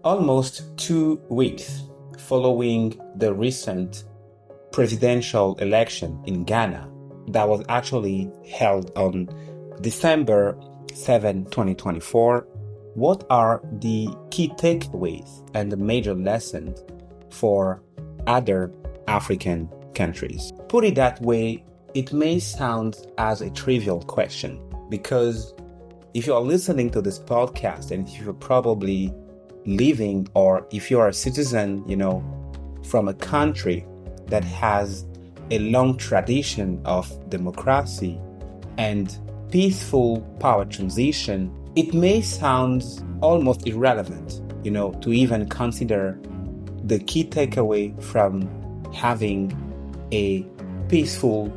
Almost 2 weeks following the recent presidential election in Ghana that was actually held on December 7, 2024, what are the key takeaways and the major lessons for other African countries? Put it that way, it may sound as a trivial question because if you are listening to this podcast and if you're probably living or if you are a citizen, from a country that has a long tradition of democracy and peaceful power transition, it may sound almost irrelevant, to even consider the key takeaway from having a peaceful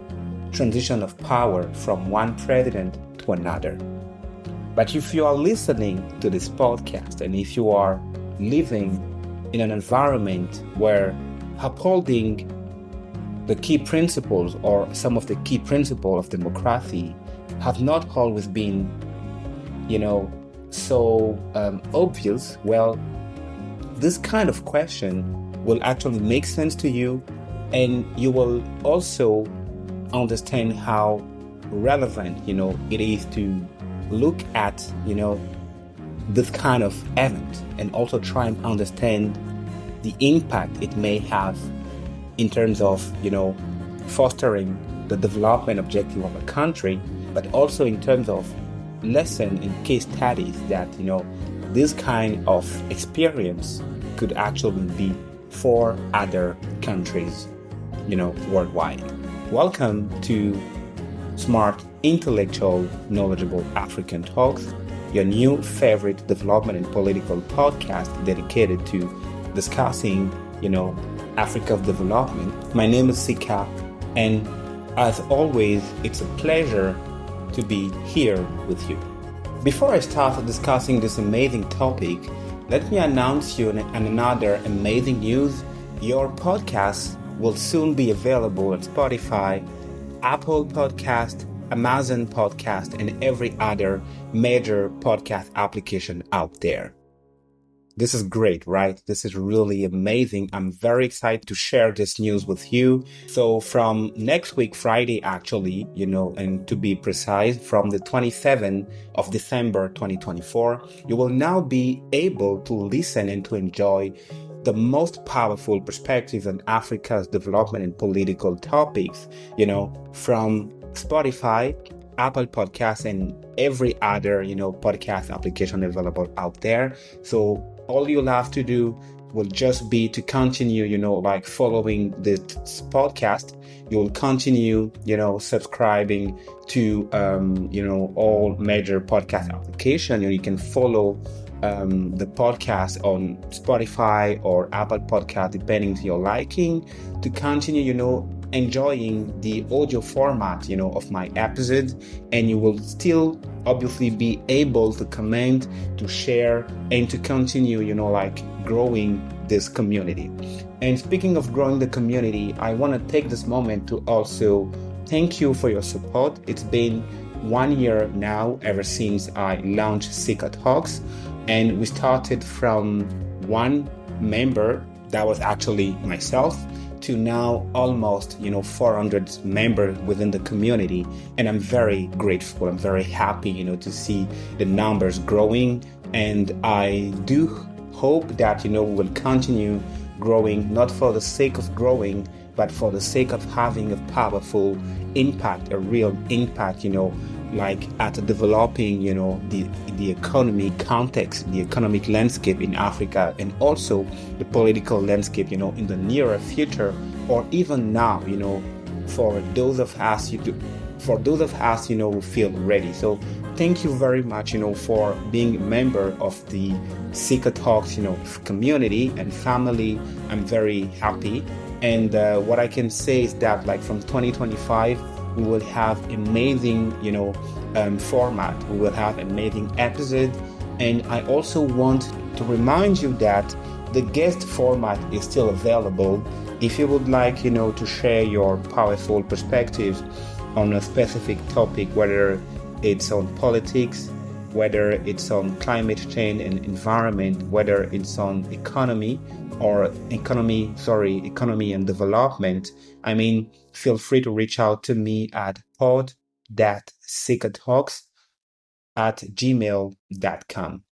transition of power from one president to another. But if you are listening to this podcast and if you are living in an environment where upholding the key principles or some of the key principles of democracy have not always been, so obvious, well, this kind of question will actually make sense to you, and you will also understand how relevant, it is to look at, this kind of event and also try and understand the impact it may have in terms of, fostering the development objective of a country, but also in terms of lesson and case studies that, this kind of experience could actually be for other countries, worldwide. Welcome to Smart, Intellectual, Knowledgeable African Talks, your new favorite development and political podcast dedicated to discussing, Africa's development. My name is S.I.K.A, and as always, it's a pleasure to be here with you. Before I start discussing this amazing topic, let me announce you another amazing news. Your podcast will soon be available on Spotify, Apple Podcast, Amazon Podcast, and every other major podcast application out there. This is great, right? This is really amazing. I'm very excited to share this news with you. So from next week, Friday, actually, and to be precise, from the 27th of December, 2024, you will now be able to listen and to enjoy the most powerful perspectives on Africa's development and political topics, from Spotify, Apple Podcasts, and every other, podcast application available out there. So all you'll have to do will just be to continue, following this podcast. You'll continue, subscribing to, all major podcast applications. You can follow the podcast on Spotify or Apple Podcast, depending on your liking, to continue, enjoying the audio format, of my episodes, and you will still obviously be able to comment, to share, and to continue, growing this community. And speaking of growing the community, I want to take this moment to also thank you for your support. It's been 1 year now ever since I launched S.I.K.A Talks, and we started from one member, that was actually myself, to now almost 400 members within the community, and I'm very grateful. I'm very happy to see the numbers growing, and I do hope that we will continue growing, not for the sake of growing, but for the sake of having a powerful impact, a real impact, at developing, the economy context, the economic landscape in Africa, and also the political landscape, in the nearer future, or even now, for those of us, who feel ready. So thank you very much, for being a member of the S.I.K.A Talks, community and family. I'm very happy. And what I can say is that, from 2025, we will have amazing, format. We will have amazing episodes. And I also want to remind you that the guest format is still available. If you would like, to share your powerful perspectives on a specific topic, whether it's on politics, whether it's on climate change and environment, whether it's on economy and development, I mean, feel free to reach out to me at pod.sikatalks@gmail.com.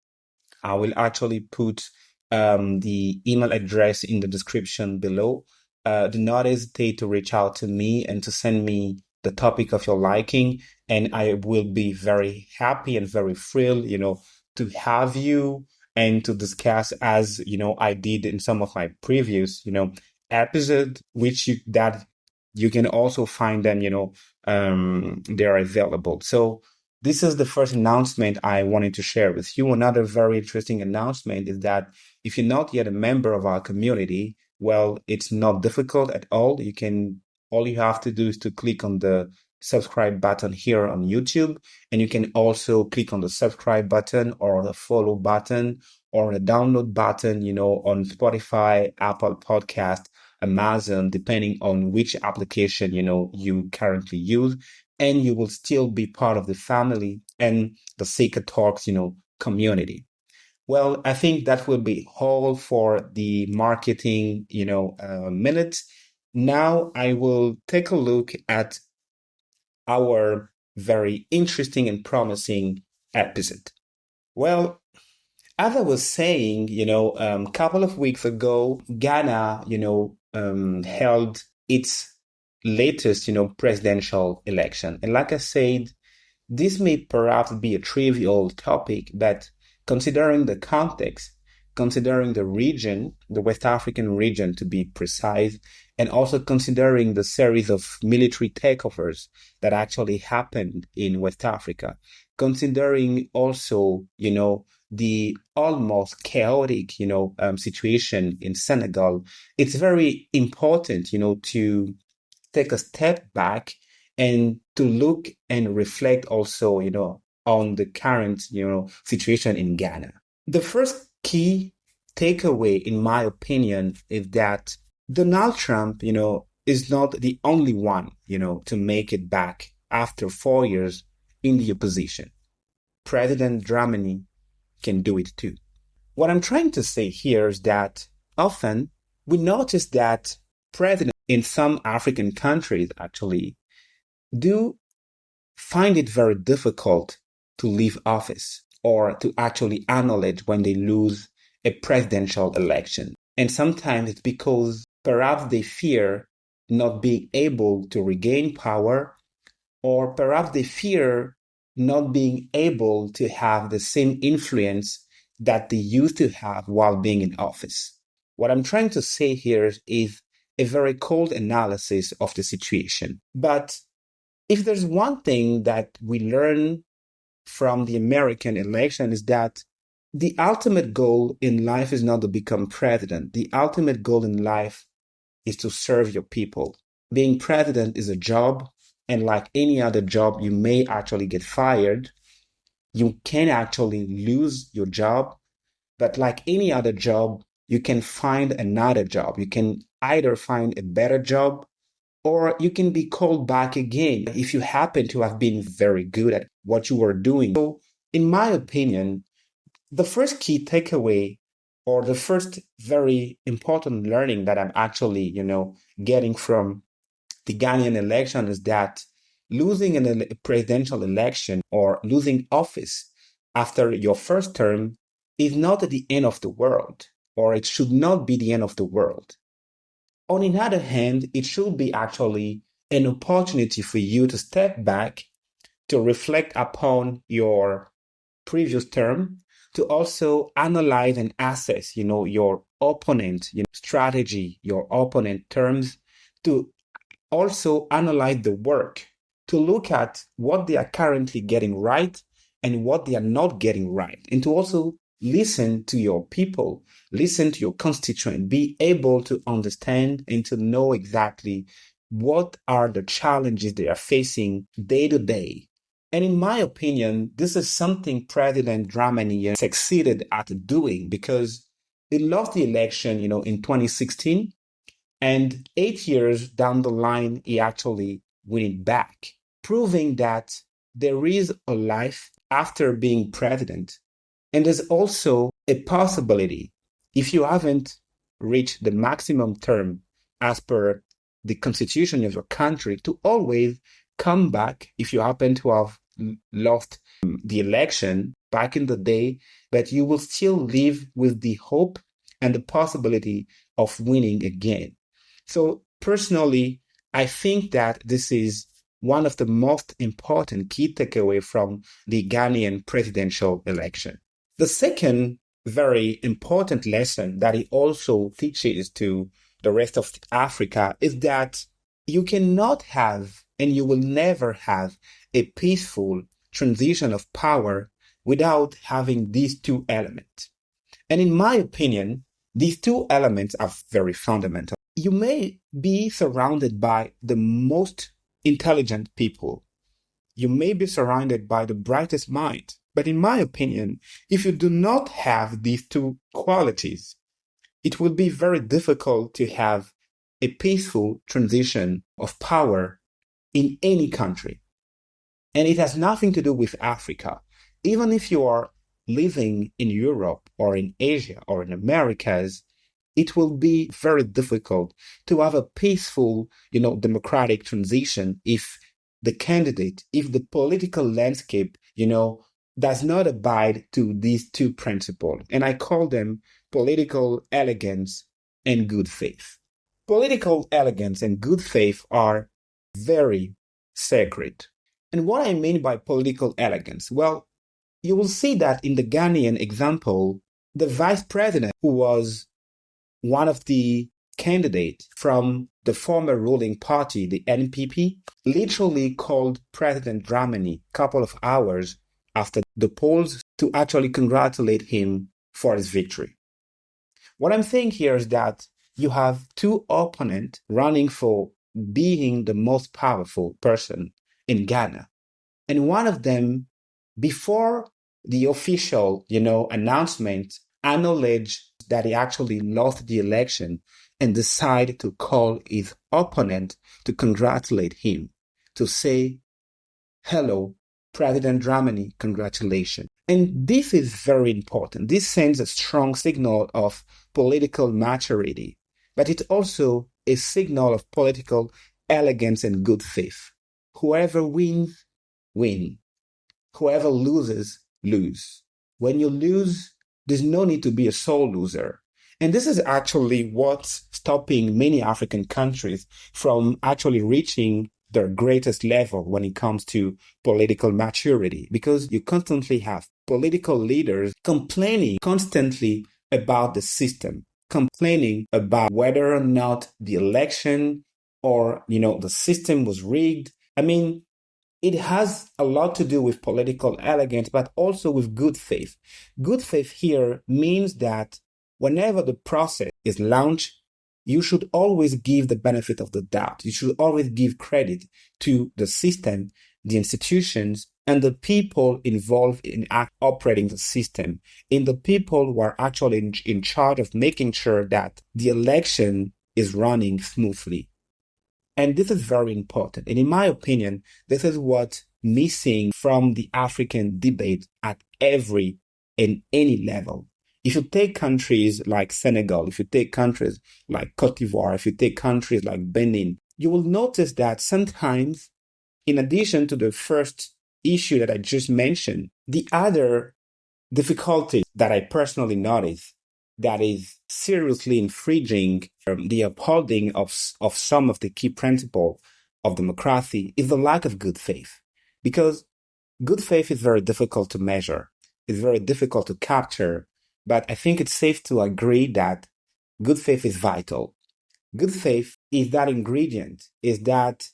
I will actually put the email address in the description below. Do not hesitate to reach out to me and to send me the topic of your liking, and I will be very happy and very thrilled, to have you and to discuss, as I did in some of my previous, episode, that you can also find them, they're available. So this is the first announcement I wanted to share with you. Another very interesting announcement is that if you're not yet a member of our community, well, it's not difficult at all. All you have to do is to click on the subscribe button here on YouTube, and you can also click on the subscribe button or the follow button or the download button, on Spotify, Apple Podcast, Amazon, depending on which application, you currently use, and you will still be part of the family and the S.I.K.A Talks, community. Well, I think that will be all for the marketing, minutes. Now I will take a look at our very interesting and promising episode. Well, as I was saying, a couple of weeks ago, Ghana, held its latest, presidential election. And like I said, this may perhaps be a trivial topic, but considering the context, considering the region, the West African region to be precise, and also considering the series of military takeovers that actually happened in West Africa, considering also, the almost chaotic, situation in Senegal, it's very important, to take a step back and to look and reflect also, on the current, situation in Ghana. The first key takeaway, in my opinion, is that Donald Trump, is not the only one, to make it back after 4 years in the opposition. President Dramani can do it too. What I'm trying to say here is that often we notice that presidents in some African countries actually do find it very difficult to leave office or to actually annul it when they lose a presidential election. And sometimes it's because perhaps they fear not being able to regain power, or perhaps they fear not being able to have the same influence that they used to have while being in office. What I'm trying to say here is a very cold analysis of the situation. But if there's one thing that we learn from the American election, is that the ultimate goal in life is not to become president. The ultimate goal in life is to serve your people. Being president is a job, and like any other job, you may actually get fired. You can actually lose your job, but like any other job, you can find another job. You can either find a better job, or you can be called back again if you happen to have been very good at what you were doing. So, in my opinion, the first key takeaway, or the first very important learning that I'm actually, getting from the Ghanaian election is that losing a presidential election or losing office after your first term is not the end of the world, or it should not be the end of the world. On the other hand, it should be actually an opportunity for you to step back, to reflect upon your previous term, to also analyze and assess, your opponent, strategy, your opponent terms, to also analyze the work, to look at what they are currently getting right and what they are not getting right, and to also listen to your people, listen to your constituent, be able to understand and to know exactly what are the challenges they are facing day to day. And in my opinion, this is something President Dramani succeeded at doing, because he lost the election, in 2016. And 8 years down the line, he actually won it back, proving that there is a life after being president. And there's also a possibility, if you haven't reached the maximum term as per the constitution of your country, to always come back if you happen to have lost the election back in the day, but you will still live with the hope and the possibility of winning again. So personally, I think that this is one of the most important key takeaway from the Ghanaian presidential election. The second very important lesson that he also teaches to the rest of Africa is that you cannot have and you will never have a peaceful transition of power without having these two elements. And in my opinion, these two elements are very fundamental. You may be surrounded by the most intelligent people. You may be surrounded by the brightest mind. But in my opinion, if you do not have these two qualities, it will be very difficult to have a peaceful transition of power in any country. And it has nothing to do with Africa. Even if you are living in Europe or in Asia or in Americas, it will be very difficult to have a peaceful, democratic transition if the candidate, if the political landscape, does not abide to these two principles. And I call them political elegance and good faith. Political elegance and good faith are very sacred. And what I mean by political elegance, well, you will see that in the Ghanaian example, the vice president, who was one of the candidates from the former ruling party, the NPP, literally called President Dramani a couple of hours after the polls to actually congratulate him for his victory. What I'm saying here is that you have two opponents running for being the most powerful person in Ghana. And one of them, before the official, announcement, acknowledged that he actually lost the election and decided to call his opponent to congratulate him, to say, hello, President Dramani, congratulations. And this is very important. This sends a strong signal of political maturity, but it's also a signal of political elegance and good faith. Whoever wins, win. Whoever loses, lose. When you lose, there's no need to be a sole loser. And this is actually what's stopping many African countries from actually reaching their greatest level when it comes to political maturity, because you constantly have political leaders complaining constantly about the system, complaining about whether or not the election or, the system was rigged. I mean, it has a lot to do with political elegance, but also with good faith. Good faith here means that whenever the process is launched, you should always give the benefit of the doubt. You should always give credit to the system, the institutions, and the people involved in operating the system, and the people who are actually in charge of making sure that the election is running smoothly. And this is very important. And in my opinion, this is what's missing from the African debate at every and any level. If you take countries like Senegal, if you take countries like Cote d'Ivoire, if you take countries like Benin, you will notice that sometimes, in addition to the first issue that I just mentioned, the other difficulty that I personally notice that is seriously infringing the upholding of some of the key principles of democracy is the lack of good faith. Because good faith is very difficult to measure. It's very difficult to capture. But I think it's safe to agree that good faith is vital. Good faith is that ingredient, is that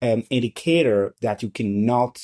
indicator that you cannot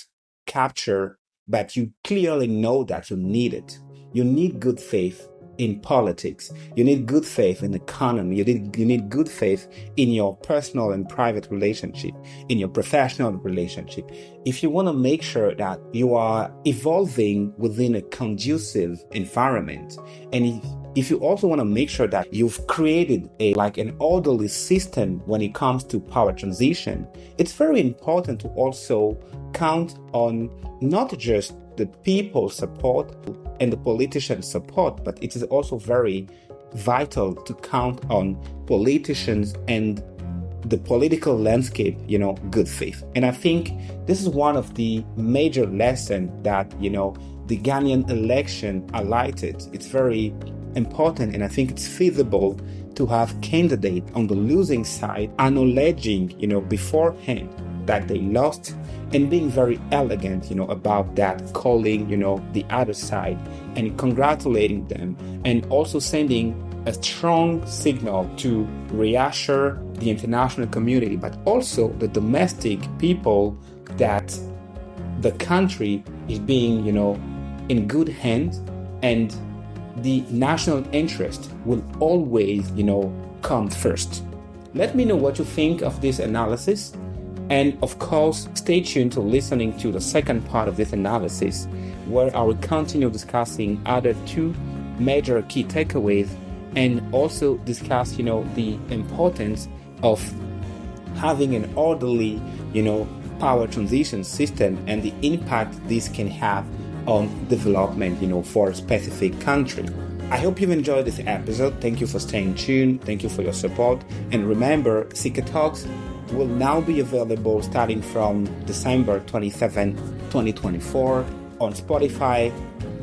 capture, but you clearly know that you need it. You need good faith in politics. You need good faith in economy. You need good faith in your personal and private relationship, in your professional relationship. If you want to make sure that you are evolving within a conducive environment, and if you also want to make sure that you've created an orderly system when it comes to power transition, it's very important to also count on not just the people's support and the politicians' support, but it is also very vital to count on politicians and the political landscape, good faith. And I think this is one of the major lessons that, the Ghanaian election highlighted. It's very important, and I think it's feasible to have candidates on the losing side acknowledging, beforehand that they lost, and being very elegant, about that, calling, the other side and congratulating them, and also sending a strong signal to reassure the international community, but also the domestic people, that the country is being, in good hands, and the national interest will always, come first. Let me know what you think of this analysis. And of course, stay tuned to listening to the second part of this analysis, where I will continue discussing other two major key takeaways, and also discuss, the importance of having an orderly, power transition system and the impact this can have on development, for a specific country. I hope you've enjoyed this episode. Thank you for staying tuned. Thank you for your support. And remember, S.I.K.A. Talks will now be available starting from December 27, 2024 on Spotify,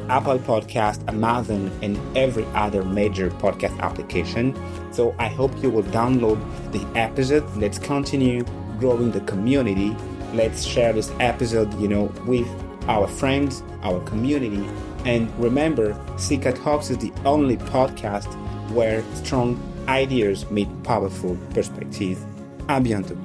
Apple Podcast, Amazon, and every other major podcast application. So I hope you will download the episode. Let's continue growing the community. Let's share this episode, with our friends, our community. And remember, S.I.K.A. Talks is the only podcast where strong ideas meet powerful perspectives. À bientôt.